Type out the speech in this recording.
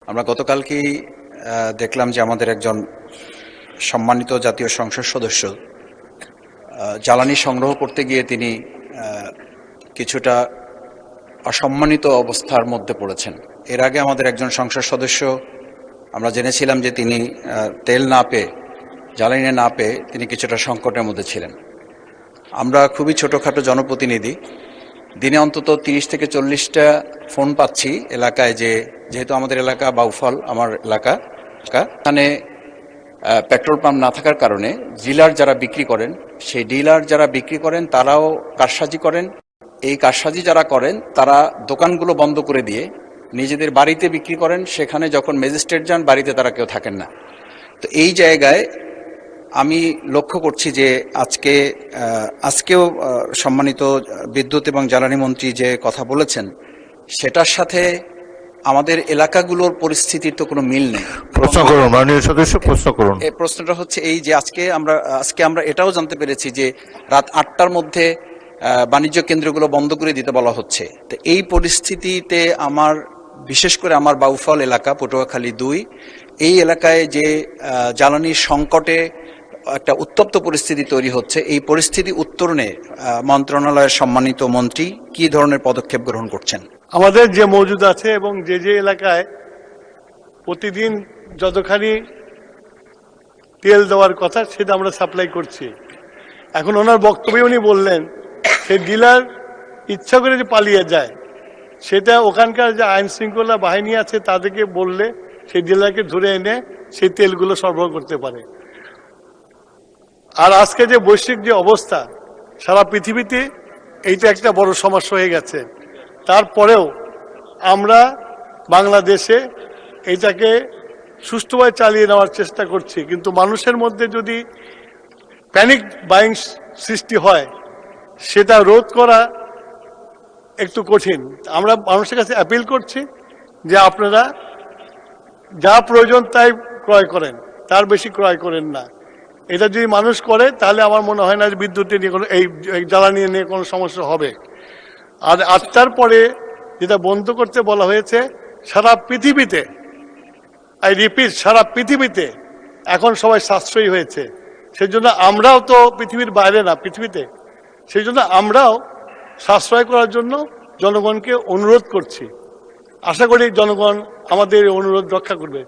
আমরা গতকালকেই দেখলাম যে আমাদের একজন সম্মানিত জাতীয় সংসদ সদস্য জ্বালানি সংগ্রহ করতে গিয়ে তিনি কিছুটা অসম্মানিত অবস্থার মধ্যে পড়েছেন। এর আগে আমাদের একজন সংসদ সদস্য আমরা জেনেছিলাম যে তিনি তেল না পেয়ে, জ্বালানি না পেয়ে তিনি কিছুটা সংকটের মধ্যে ছিলেন। আমরা খুবই ছোটোখাটো জনপ্রতিনিধি, দিনে অন্তত 30 থেকে 40টা ফোন পাচ্ছি এলাকায়, যেহেতু আমাদের এলাকা বাউফল আমার এলাকা, এখানে পেট্রোল পাম্প না থাকার কারণে ডিলার যারা বিক্রি করেন, সেই ডিলার যারা বিক্রি করেন তারাও কারসাজি করেন। এই কারসাজি যারা করেন তারা দোকানগুলো বন্ধ করে দিয়ে নিজেদের বাড়িতে বিক্রি করেন। সেখানে যখন ম্যাজিস্ট্রেট যান বাড়িতে তারা কেউ থাকেন না। তো এই জায়গায় আমি লক্ষ্য করছি যে আজকেও সম্মানিত বিদ্যুৎ এবং জ্বালানি মন্ত্রী যে কথা বলেছেন সেটার সাথে আমাদের এলাকাগুলোর পরিস্থিতির তো কোনো মিল নেই। প্রশ্ন করুন মাননীয় সদস্য, প্রশ্ন করুন। এই প্রশ্নটা হচ্ছে এই যে আজকে আমরা এটাও জানতে পেরেছি যে রাত 8টার মধ্যে বাণিজ্য কেন্দ্রগুলো বন্ধ করে দিতে বলা হচ্ছে। তো এই পরিস্থিতিতে বিশেষ করে আমার বাউফল এলাকা পটুয়াখালী 2 এই এলাকায় যে জ্বালানির সংকটে একটা উত্তপ্ত পরিস্থিতি তৈরি হচ্ছে, এই পরিস্থিতি উত্তরণে মন্ত্রণালয়ের সম্মানিত মন্ত্রী কি ধরনের পদক্ষেপ গ্রহণ করছেন? আমাদের যে মজুদ আছে এবং যে এলাকায় প্রতিদিন যতখানি তেল দেওয়ার কথা সেটা আমরা সাপ্লাই করছি। এখন ওনার বক্তব্যে উনি বললেন সেই ডিলার ইচ্ছা করে যে পালিয়ে যায়, সেটা ওখানকার যে আইন শৃঙ্খলা বাহিনী আছে তাদেরকে বললে সেই ডিলারকে ধরে এনে সেই তেলগুলো সরবরাহ করতে পারে। আর আজকে যে বৈশ্বিক যে অবস্থা সারা পৃথিবীতে, এইটা একটা বড় সমস্যা হয়ে গেছে। তারপরেও আমরা বাংলাদেশে এইটাকে সুষ্ঠুভাবে চালিয়ে নেওয়ার চেষ্টা করছি, কিন্তু মানুষের মধ্যে যদি প্যানিক বাইং সৃষ্টি হয় সেটা রোধ করা একটু কঠিন। আমরা মানুষের কাছে অ্যাপিল করছি যে আপনারা যা প্রয়োজন তাই ক্রয় করেন, তার বেশি ক্রয় করেন না। এটা যদি মানুষ করে তাহলে আমার মনে হয় না যে বিদ্যুতের নিয়ে কোনো এই জ্বালানি নিয়ে কোনো সমস্যা হবে। আর 8টার পরে যেটা বন্ধ করতে বলা হয়েছে, সারা পৃথিবীতে, আই রিপিট, সারা পৃথিবীতে এখন সবাই সাশ্রয়ী হয়েছে। সেই জন্য আমরাও তো পৃথিবীর বাইরে না, পৃথিবীতে, সেই জন্য আমরাও সাশ্রয় করার জন্য জনগণকে অনুরোধ করছি। আশা করি জনগণ আমাদের অনুরোধ রক্ষা করবে।